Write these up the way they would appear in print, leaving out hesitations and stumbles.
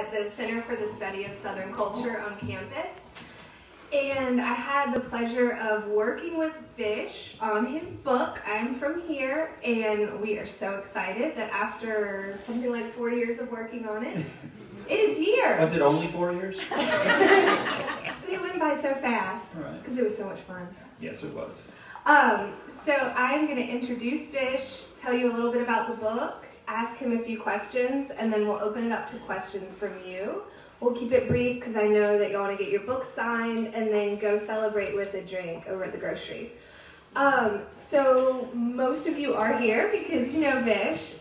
at the Center for the Study of Southern Culture on campus. And I had the pleasure of working with Vish on his book, I'm From Here, and we are so excited that after something like 4 years of working on it, it is here. Was it only 4 years? But it went by so fast, because it was so much fun. Yes, it was. So I'm going to introduce Vish, tell you a little bit about the book, ask him a few questions, and then we'll open it up to questions from you. We'll keep it brief because I know that you want to get your book signed and then go celebrate with a drink over at the grocery. So most of you are here because you know Vish.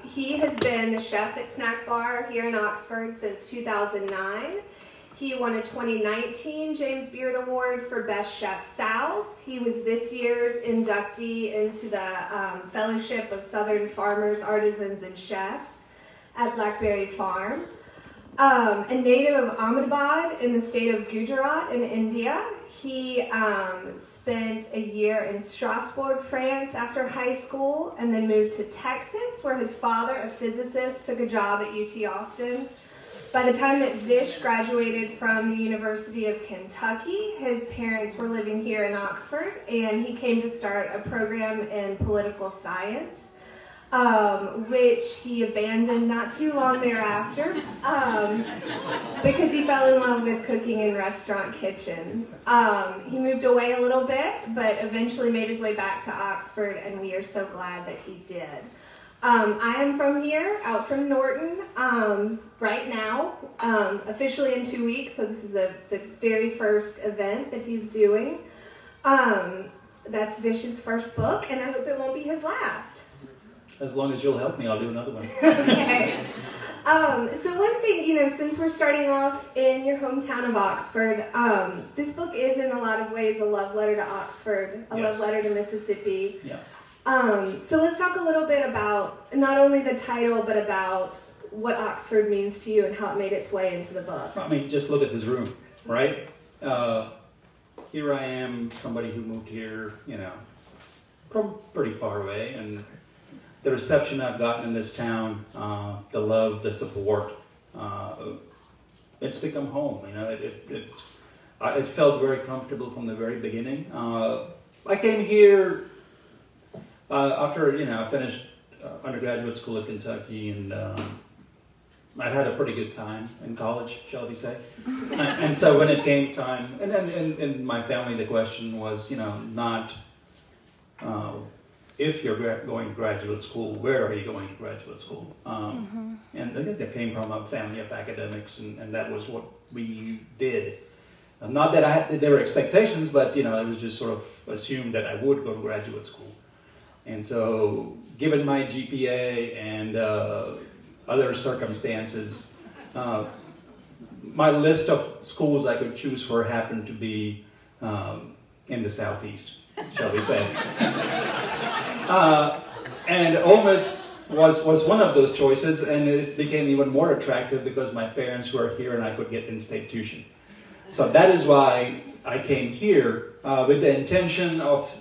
He has been the chef at Snackbar here in Oxford since 2009. He won a 2019 James Beard Award for Best Chef South. He was this year's inductee into the Fellowship of Southern Farmers, Artisans, and Chefs at Blackberry Farm. A native of Ahmedabad in the state of Gujarat in India. He spent a year in Strasbourg, France after high school and then moved to Texas where his father, a physicist, took a job at UT Austin. By the time that Vish graduated from the University of Kentucky, his parents were living here in Oxford, and he came to start a program in political science, which he abandoned not too long thereafter, because he fell in love with cooking in restaurant kitchens. He moved away a little bit, but eventually made his way back to Oxford, and we are so glad that he did. I am from here, out from Norton, right now, officially in 2 weeks, so this is the very first event that he's doing. That's Vish's first book, and I hope it won't be his last. As long as you'll help me, I'll do another one. Okay. So one thing, you know, since we're starting off in your hometown of Oxford, this book is in a lot of ways a love letter to Oxford, a love letter to Mississippi. Yeah. So let's talk a little bit about not only the title, but about what Oxford means to you and how it made its way into the book. I mean, just look at this room, right? Here I am, somebody who moved here, you know, from pretty far away, and the reception I've gotten in this town, the love, the support, it's become home. You know, it felt very comfortable from the very beginning. I came here after, you know, I finished undergraduate school at Kentucky, and I had a pretty good time in college, shall we say. And so when it came time, and then in my family, the question was, you know, not if you're going to graduate school, where are you going to graduate school? And I think that came from a family of academics, and that was what we did. Not that there were expectations, but, you know, it was just sort of assumed that I would go to graduate school. And so, given my GPA and other circumstances, my list of schools I could choose for happened to be in the Southeast, shall we say. And Ole Miss was one of those choices, and it became even more attractive because my parents were here and I could get in-state tuition. So that is why I came here with the intention of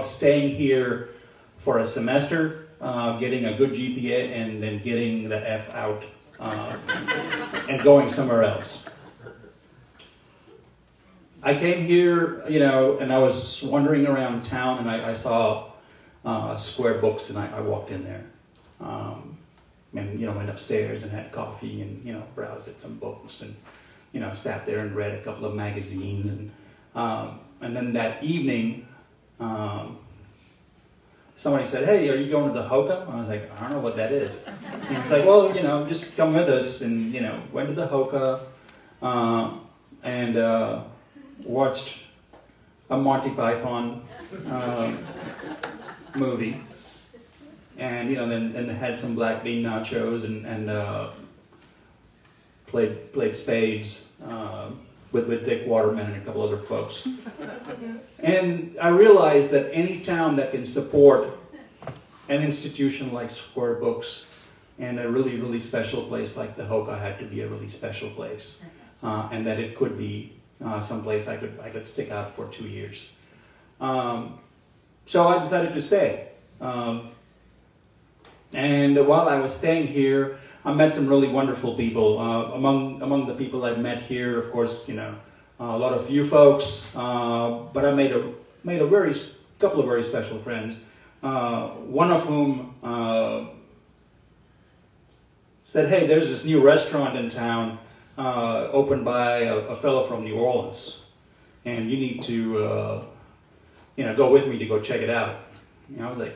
staying here for a semester, getting a good GPA, and then getting the F out and going somewhere else. I came here, you know, and I was wandering around town, and I saw Square Books, and I walked in there, and, you know, went upstairs and had coffee, and, you know, browsed at some books, and, you know, sat there and read a couple of magazines, and then that evening, somebody said, "Hey, are you going to the Hoka?" I was like, "I don't know what that is." And he was like, "Well, you know, just come with us." And, you know, went to the Hoka and watched a Monty Python movie, and, you know, then had some black bean nachos and played spades with Dick Waterman and a couple other folks. And I realized that any town that can support an institution like Square Books and a really, really special place like the Hoka had to be a really special place, and that it could be someplace I could stick out for 2 years. So I decided to stay. And while I was staying here, I met some really wonderful people. Among the people I've met here, of course, you know, a lot of you folks, but I made a couple of very special friends. One of whom said, "Hey, there's this new restaurant in town opened by a fellow from New Orleans, and you need to, you know, go with me to go check it out." And I was like,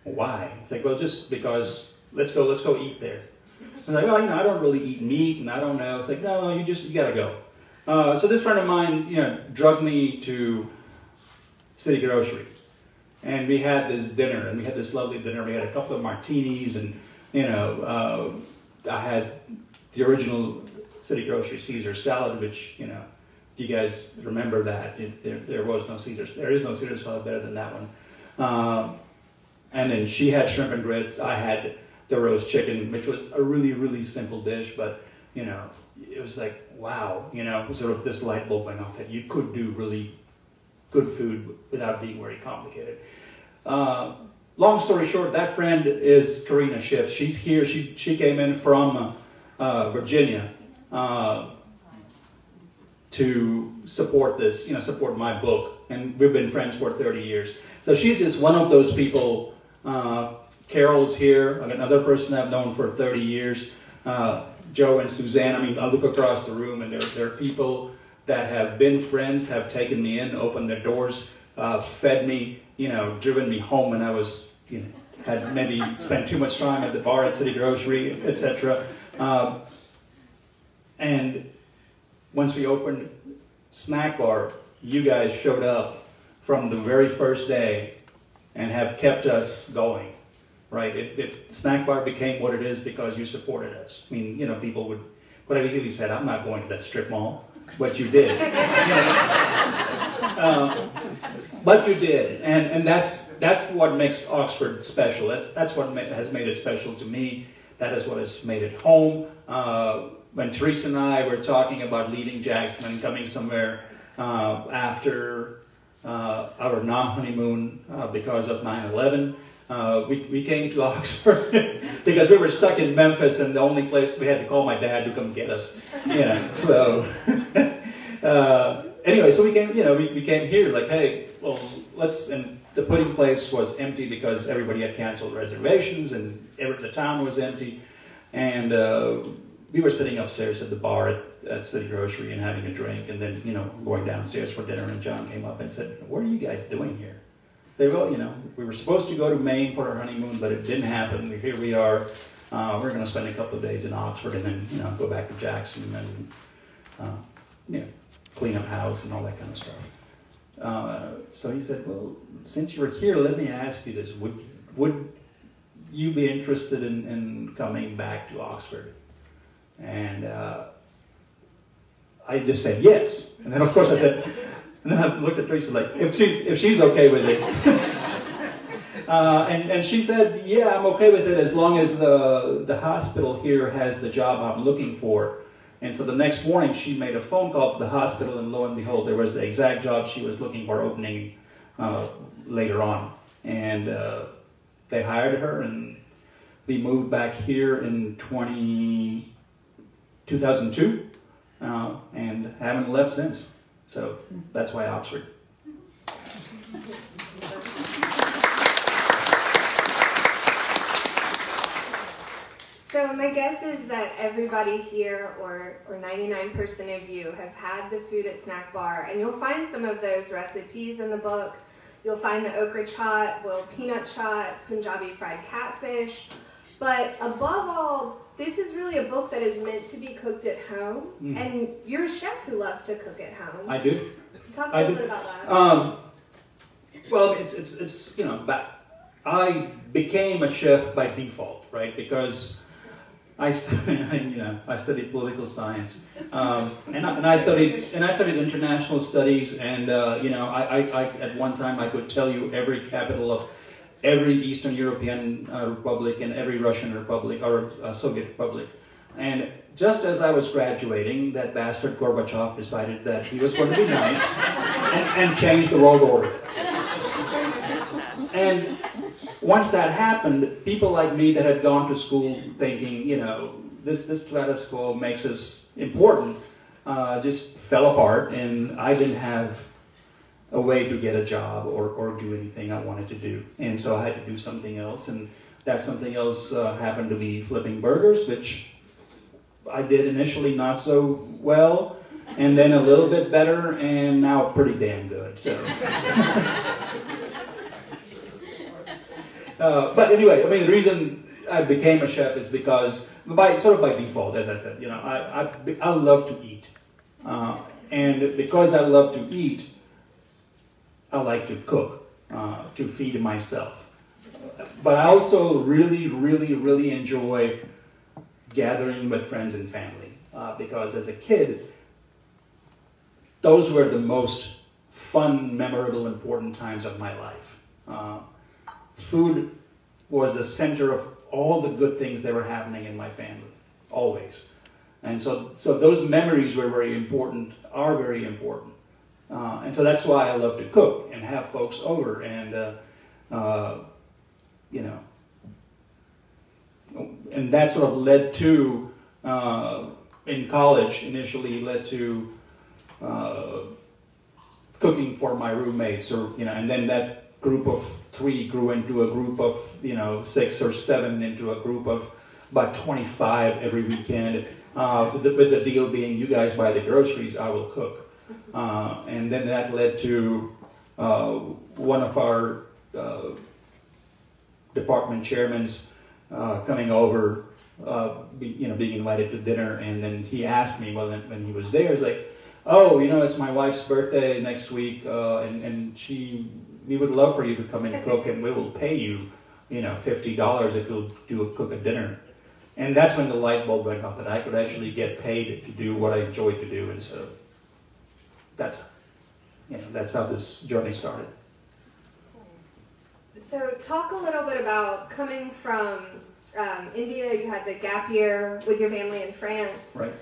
"Why?" It's like, "Well, just because. Let's go eat there." I was like, "Oh, you know, I don't really eat meat, and I don't know." It's like, "No, you gotta go." So this friend of mine, you know, drugged me to City Grocery, and we had this dinner, and we had this lovely dinner. We had a couple of martinis, and you know, I had the original City Grocery Caesar salad, which, you know, if you guys remember that, there was no Caesar. There is no Caesar salad better than that one. And then she had shrimp and grits. I had the roast chicken, which was a really, really simple dish, but you know, it was like, wow, you know, sort of this light bulb went off that you could do really good food without being very complicated. Long story short, that friend is Karina Schiff. She's here. She came in from Virginia to support this, you know, support my book, and we've been friends for 30 years. So she's just one of those people. Carol's here, another person I've known for 30 years. Joe and Suzanne. I mean, I look across the room, and there are people that have been friends, have taken me in, opened their doors, fed me, you know, driven me home when I was, you know, had maybe spent too much time at the bar at City Grocery, etc. And once we opened Snackbar, you guys showed up from the very first day and have kept us going, right? Snackbar became what it is because you supported us. I mean, you know, people would have easily said, "I'm not going to that strip mall," but you did. But you did, and that's what makes Oxford special. That's what has made it special to me. That is what has made it home. When Teresa and I were talking about leaving Jackson and coming somewhere after our non-honeymoon because of 9/11, we came to Oxford because we were stuck in Memphis, and the only place we had to call my dad to come get us. So anyway, so we came. You know, we came here like, hey, well, let's. And the pudding place was empty because everybody had canceled reservations, and the town was empty, and we were sitting upstairs at the bar at City Grocery and having a drink, and then, you know, going downstairs for dinner, and John came up and said, "What are you guys doing here?" They were, you know, we were supposed to go to Maine for our honeymoon, but it didn't happen. Here we are. We're going to spend a couple of days in Oxford, and then, you know, go back to Jackson and, you know, clean up house and all that kind of stuff. So he said, "Well, since you're here, let me ask you this. Would you be interested in coming back to Oxford?" And I just said yes. And then, of course, I said, and then I looked at Teresa like, if she's okay with it. And she said, "Yeah, I'm okay with it as long as the hospital here has the job I'm looking for." And so the next morning, she made a phone call to the hospital, and lo and behold, there was the exact job she was looking for opening later on. And they hired her, and we moved back here in 2002, and haven't left since. So that's why Oxford. So my guess is that everybody here, or 99% of you, have had the food at Snackbar, and you'll find some of those recipes in the book. You'll find the okra chaat, boiled peanut chaat, Punjabi fried catfish. But above all, this is really a book that is meant to be cooked at home, and you're a chef who loves to cook at home. I do. Talk a little bit about that. Well, it's you know, I became a chef by default, right? Because I studied political science, and I studied international studies, and you know, I at one time I could tell you every capital of every Eastern European republic and every Russian republic or Soviet republic. And just as I was graduating, that bastard Gorbachev decided that he was going to be nice and change the world order. And once that happened, people like me that had gone to school thinking, you know, this status quo makes us important, just fell apart, and I didn't have a way to get a job or do anything I wanted to do. And so I had to do something else, and that something else happened to be flipping burgers, which I did initially not so well, and then a little bit better, and now pretty damn good. So. But anyway, I mean, the reason I became a chef is because, sort of by default, as I said, you know, I love to eat. And because I love to eat, I like to cook, to feed myself. But I also really, really, really enjoy gathering with friends and family. Because as a kid, those were the most fun, memorable, important times of my life. Food was the center of all the good things that were happening in my family, always. And so those memories were very important, are very important. And so that's why I love to cook and have folks over, and you know, and that sort of led to, in college initially, led to cooking for my roommates, or, you know, and then that group of 3 grew into a group of, you know, 6 or 7, into a group of about 25 every weekend, with the deal being, you guys buy the groceries, I will cook. And then that led to one of our department chairmans coming over, you know, being invited to dinner, and then he asked me, well, when he was there, he's like, oh, you know, it's my wife's birthday next week, and we would love for you to come and cook, and we will pay you, you know, $50 if you'll cook a dinner. And that's when the light bulb went off, that I could actually get paid to do what I enjoyed to do, and so that's how this journey started. So talk a little bit about coming from India. You had the gap year with your family in France, right,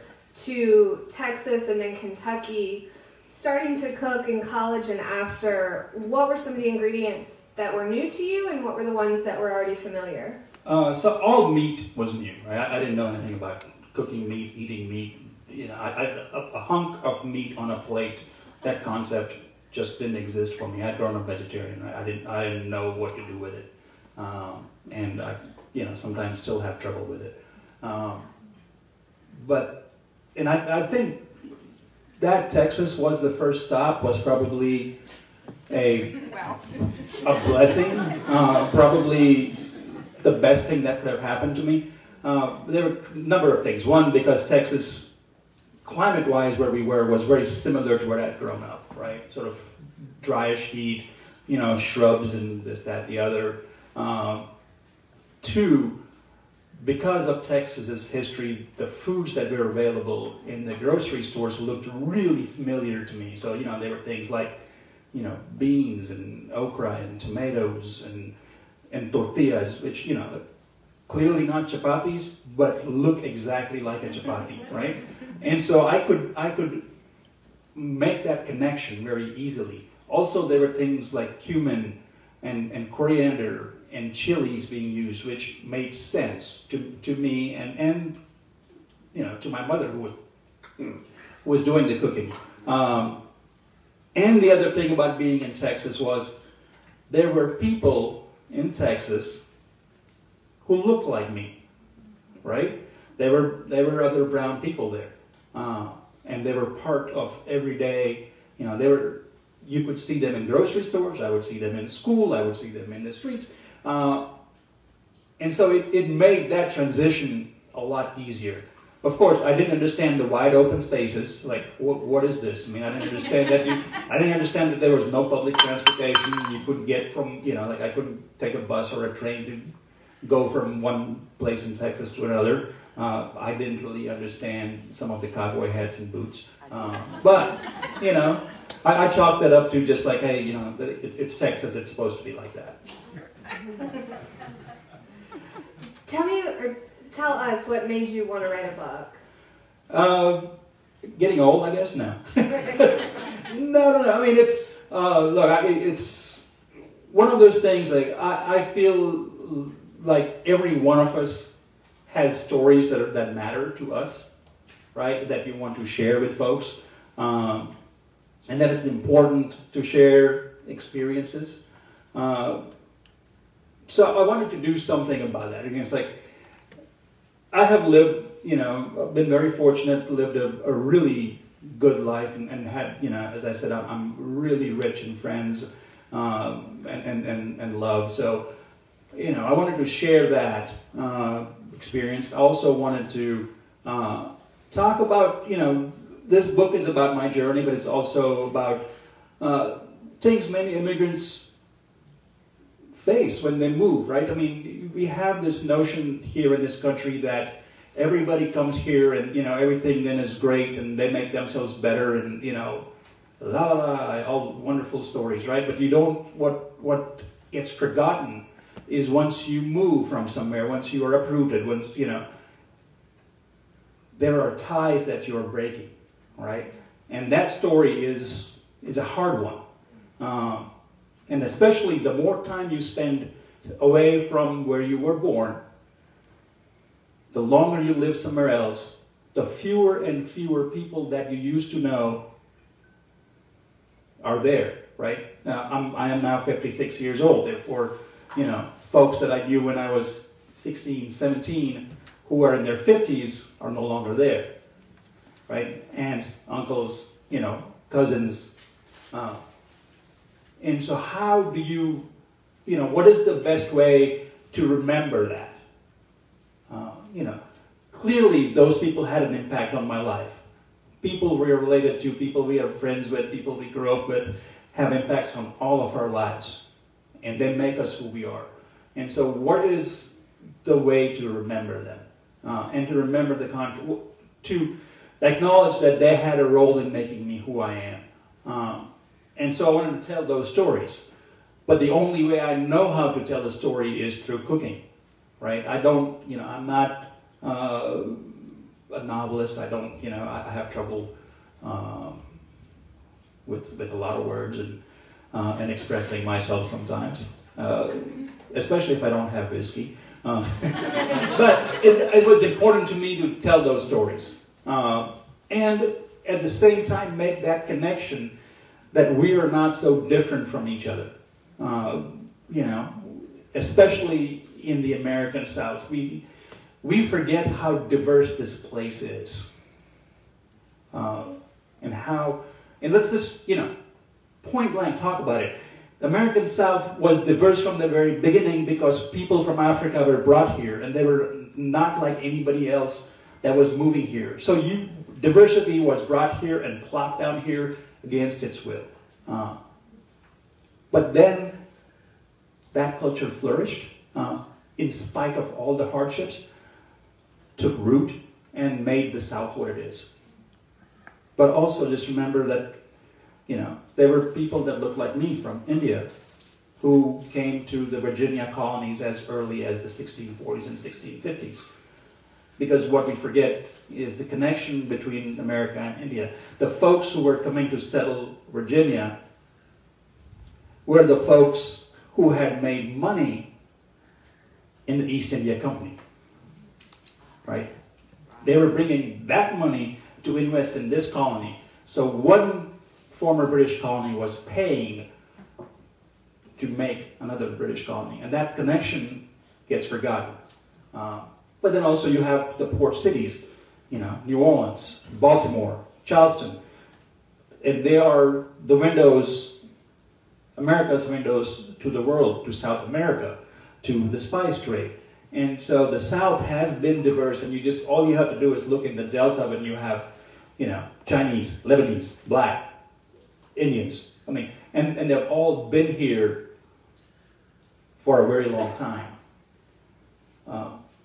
to Texas and then Kentucky. Starting to cook in college and after, what were some of the ingredients that were new to you, and what were the ones that were already familiar? So all meat was new. Right? I didn't know anything about cooking meat, eating meat. You know, a hunk of meat on a plate, that concept just didn't exist for me. I'd grown up vegetarian. Right? I didn't know what to do with it, and I, you know, sometimes still have trouble with it. But I think that Texas was the first stop, was probably a blessing, probably the best thing that could have happened to me. There were a number of things. One, because Texas, climate-wise, where we were, was very similar to where I'd grown up, right? Sort of dryish heat, you know, shrubs and this, that, the other. 2, because of Texas's history, the foods that were available in the grocery stores looked really familiar to me. So, you know, there were things like, you know, beans and okra and tomatoes and tortillas, which, you know, clearly not chapatis, but look exactly like a chapati, right? And so I could make that connection very easily. Also, there were things like cumin and coriander and chilies being used, which made sense to me and you know, to my mother, who was doing the cooking. And the other thing about being in Texas was there were people in Texas who looked like me, right? There were other brown people there, and they were part of everyday. You know, you could see them in grocery stores. I would see them in school. I would see them in the streets. And so it made that transition a lot easier. Of course, I didn't understand the wide open spaces. Like, what is this? I mean, I didn't understand that. I didn't understand that there was no public transportation. You couldn't get from, you know, like I couldn't take a bus or a train to go from one place in Texas to another. I didn't really understand some of the cowboy hats and boots. But, you know, I chalked that up to just like, hey, you know, it's Texas. It's supposed to be like that. Tell us what made you want to write a book. Getting old, I guess. No. No. I mean, it's look. one of those things, like I feel like every one of us has stories that matter to us, right? That we want to share with folks, and that it's important to share experiences. So I wanted to do something about that. It's like I have lived, I've been very fortunate, lived a really good life, and had, as I said, I'm really rich in friends and love. So, I wanted to share that experience. I also wanted to talk about, this book is about my journey, but it's also about things many immigrants face when they move, right? I mean, we have this notion here in this country that everybody comes here and, everything then is great and they make themselves better and, la la la, all wonderful stories, right? But you don't, what gets forgotten is once you move from somewhere, once you are uprooted, once, there are ties that you're breaking, right? And that story is a hard one. And especially the more time you spend away from where you were born, the longer you live somewhere else, the fewer and fewer people that you used to know are there, right? I am now 56 years old. Therefore, folks that I knew when I was 16, 17, who are in their 50s are no longer there, right? Aunts, uncles, cousins. And so how do you, what is the best way to remember that? Clearly those people had an impact on my life. People we are related to, people we are friends with, people we grew up with, have impacts on all of our lives. And they make us who we are. And so what is the way to remember them? And to remember to acknowledge that they had a role in making me who I am. And so I wanted to tell those stories. But the only way I know how to tell the story is through cooking, right? I don't, I'm not a novelist. I don't, I have trouble with a lot of words and expressing myself sometimes, especially if I don't have whiskey. But it was important to me to tell those stories. And at the same time make that connection that we are not so different from each other. Especially in the American South. We forget how diverse this place is. And let's just, point blank talk about it. The American South was diverse from the very beginning because people from Africa were brought here and they were not like anybody else that was moving here. So diversity was brought here and plopped down here against its will. But then that culture flourished in spite of all the hardships, took root and made the South what it is. But also just remember that, there were people that looked like me from India who came to the Virginia colonies as early as the 1640s and 1650s. Because what we forget is the connection between America and India. The folks who were coming to settle Virginia were the folks who had made money in the East India Company, right? They were bringing that money to invest in this colony. So one former British colony was paying to make another British colony. And that connection gets forgotten. But then also you have the port cities, New Orleans, Baltimore, Charleston. And they are the windows, America's windows to the world, to South America, to the spice trade. And so the South has been diverse, and all you have to do is look in the Delta when you have, Chinese, Lebanese, Black, Indians. And they've all been here for a very long time.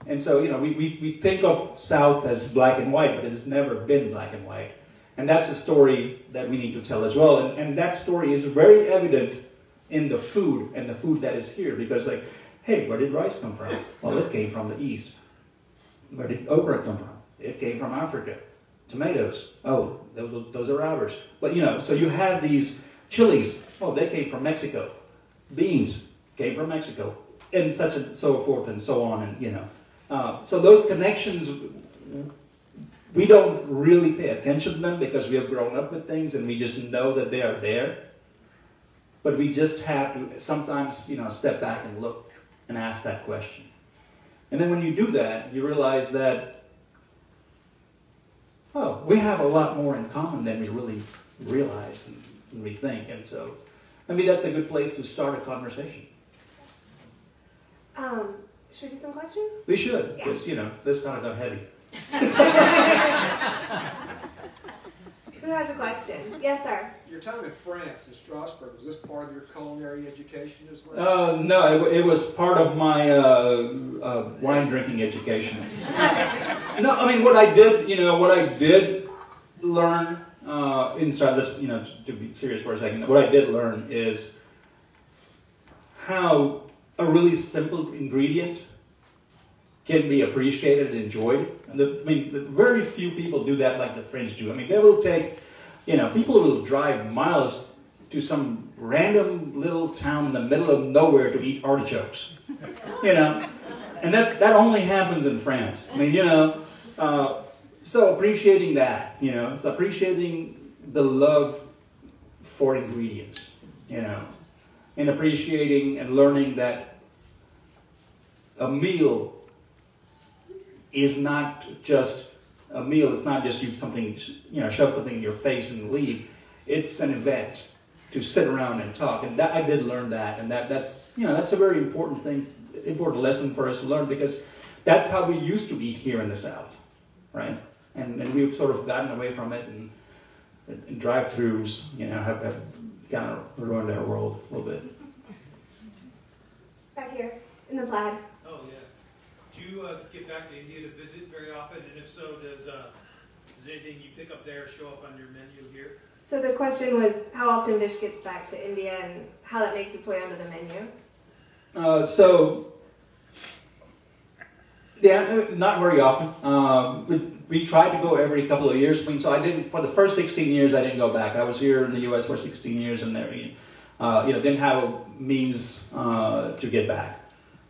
And so, we think of South as black and white, but it has never been black and white. And that's a story that we need to tell as well. And that story is very evident in the food, and the food that is here. Because hey, where did rice come from? Well, it came from the East. Where did okra come from? It came from Africa. Tomatoes, oh, those are ours. But so you have these chilies, oh, they came from Mexico. beans came from Mexico, and such and so forth and so on, and so those connections, we don't really pay attention to them because we have grown up with things and we just know that they are there. But we just have to sometimes, step back and look and ask that question. And then when you do that, you realize that, oh, we have a lot more in common than we really realize and we think. And so, that's a good place to start a conversation. Should we do some questions? We should, because, this kind of got heavy. Who has a question? Yes, sir. Your time in France, in Strasbourg, was this part of your culinary education as well? No, it was part of my wine drinking education. No, what I did learn inside this, to be serious for a second, what I did learn is how a really simple ingredient can be appreciated and enjoyed. And very few people do that like the French do. They will take, people will drive miles to some random little town in the middle of nowhere to eat artichokes. And that only happens in France. So appreciating that, appreciating the love for ingredients, and appreciating and learning that a meal is not just a meal. It's not just you shove something in your face and leave. It's an event to sit around and talk. And I did learn that, and that's a very important lesson for us to learn, because that's how we used to eat here in the South, right? And we've sort of gotten away from it, and drive-throughs, have kind of ruined our world a little bit. Back here in the plaid. Oh yeah. Do you get back to India to visit very often? And if so, does anything you pick up there show up on your menu here? So the question was how often Vish gets back to India and how that makes its way onto the menu. Not very often. We tried to go every couple of years. So I didn't, for the first 16 years, I didn't go back. I was here in the U.S. for 16 years and there, didn't have means to get back.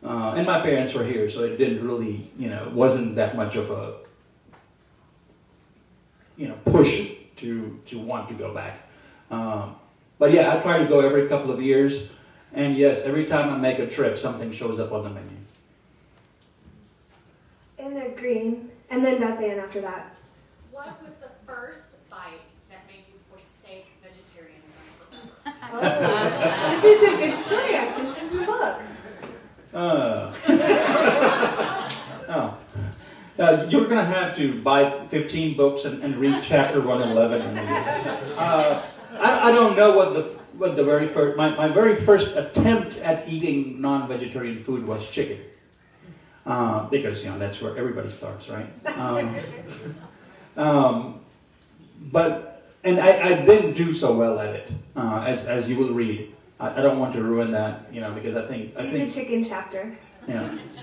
And my parents were here, so it didn't really, wasn't that much of a, push to want to go back. But yeah, I try to go every couple of years. And yes, every time I make a trip, something shows up on the menu. In the green, and then Beth Ann after that. What was the first bite that made you forsake vegetarianism? This is a good story, actually. This is the book. You're going to have to buy 15 books and read chapter 111. I don't know what the very first, my very first attempt at eating non-vegetarian food was chicken. Because, that's where everybody starts, right? And I didn't do so well at it, as you will read. I don't want to ruin that, because I think the chicken chapter.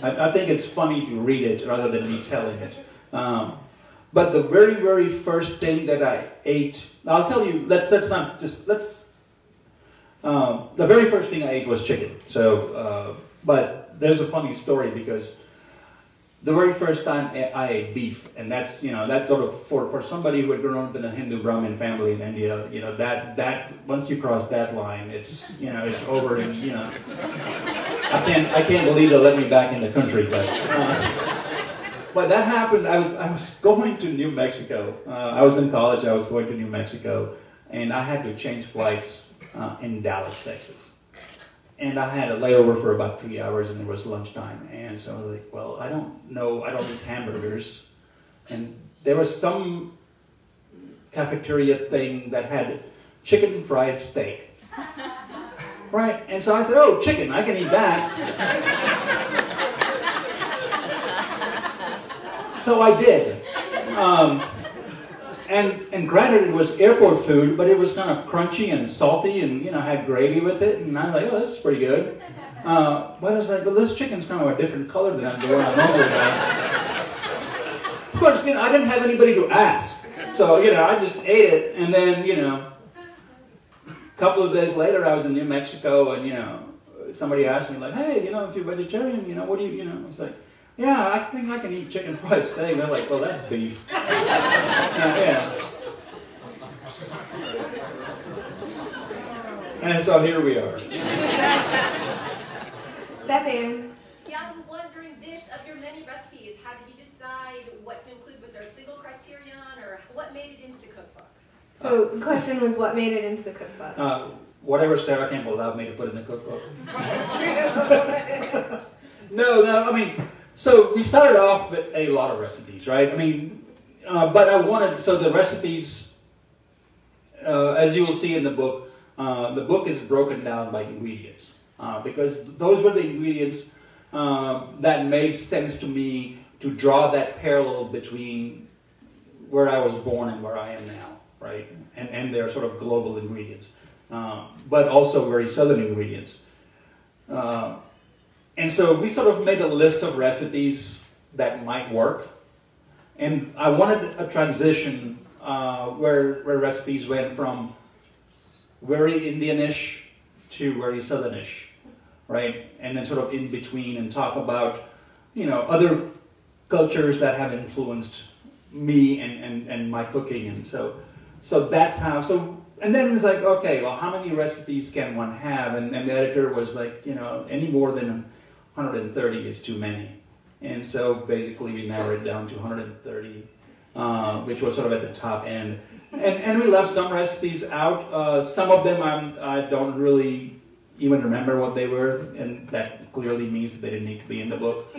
I think it's funny to read it rather than me telling it. But the very, very first thing that I ate, I'll tell you. The very first thing I ate was chicken. So, but there's a funny story because the very first time I ate beef, and that's that sort of for somebody who had grown up in a Hindu Brahmin family in India, that once you cross that line, it's it's over, and I can't believe they let me back in the country, but that happened. I was going to New Mexico. I was in college. I was going to New Mexico, and I had to change flights in Dallas, Texas. And I had a layover for about 3 hours, and it was lunchtime. And so I was like, well, I don't eat hamburgers. And there was some cafeteria thing that had chicken fried steak. Right? And so I said, oh, chicken, I can eat that. So I did. And granted, it was airport food, but it was kind of crunchy and salty, and had gravy with it. And I was like, oh, this is pretty good. But I was like, well, this chicken's kind of a different color than the one I normally have. Of course, I didn't have anybody to ask, so I just ate it. And then a couple of days later, I was in New Mexico, and somebody asked me like, hey, you know, if you're vegetarian, you know, what do you know? It's like, yeah, I think I can eat chicken fried steak. They're like, well, that's beef. Yeah. And so here we are. Bethan. Yeah, I'm wondering, Vish, of your many recipes, how did you decide what to include? Was there a single criterion, or what made it into the cookbook? So the question was, what made it into the cookbook? Whatever Sara Campbell allowed me to put in the cookbook. No, I mean, so we started off with a lot of recipes, right? I mean, but I wanted, so the recipes, as you will see in the book is broken down by ingredients. Because those were the ingredients that made sense to me to draw that parallel between where I was born and where I am now, right? And they're sort of global ingredients, but also very southern ingredients. And so we sort of made a list of recipes that might work. And I wanted a transition where recipes went from very Indianish to very southernish, right? And then sort of in between, and talk about, you know, other cultures that have influenced me and my cooking. And so that's how, and then it was like, okay, well, how many recipes can one have? And the editor was like, you know, any more than 130 is too many. And so basically we narrowed it down to 130, which was sort of at the top end. And we left some recipes out. Some of them I don't really even remember what they were, and that clearly means that they didn't need to be in the book.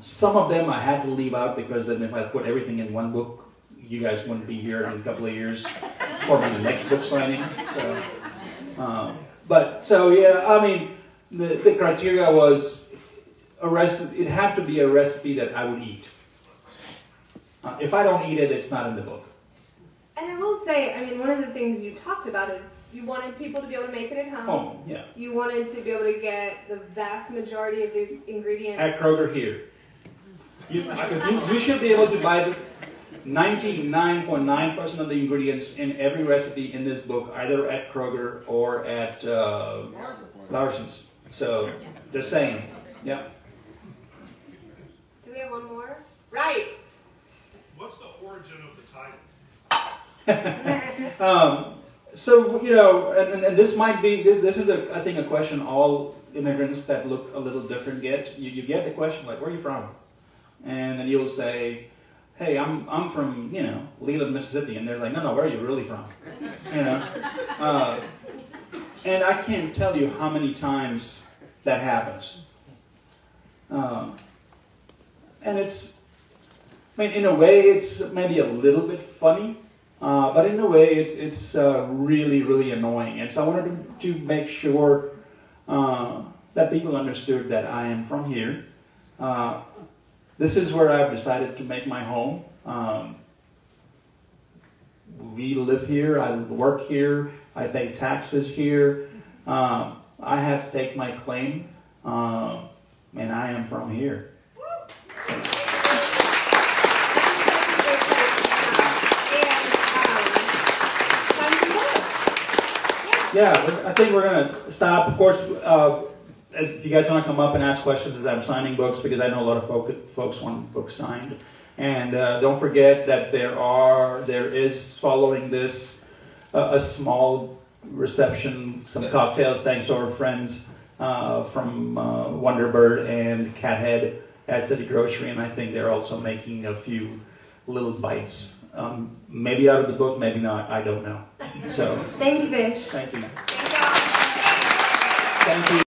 Some of them I had to leave out because then if I put everything in one book, you guys wouldn't be here in a couple of years for the next book signing. So yeah, I mean, the criteria was it had to be a recipe that I would eat. If I don't eat it, it's not in the book. And I will say, I mean, one of the things you talked about is you wanted people to be able to make it at home. Oh, yeah. You wanted to be able to get the vast majority of the ingredients. At Kroger here. You should be able to buy the 99.9% of the ingredients in every recipe in this book, either at Kroger or at Larson's. So, the same. Yeah. Do we have one more? Right. What's the origin of the title? So, you know, and this might be, this is, I think, a question all immigrants that look a little different get. You get the question, like, where are you from? And then you'll say, hey, I'm from, you know, Leland, Mississippi. And they're like, no, where are you really from? You know? And I can't tell you how many times that happens. And it's, I mean, in a way, it's maybe a little bit funny. But in a way, it's really, really annoying. And so I wanted to make sure that people understood that I am from here. This is where I've decided to make my home. We live here, I work here, I pay taxes here. I have staked my claim, and I am from here. So. Yeah, I think we're going to stop. Of course, if you guys want to come up and ask questions as I'm signing books, because I know a lot of folks want books signed. And don't forget that there is following this a small reception, some cocktails, thanks to our friends from Wonderbird and Cathead at City Grocery, and I think they're also making a few little bites. Maybe out of the book, maybe not, I don't know. So thank you, Vish. Thank you. Thank you. Thank you.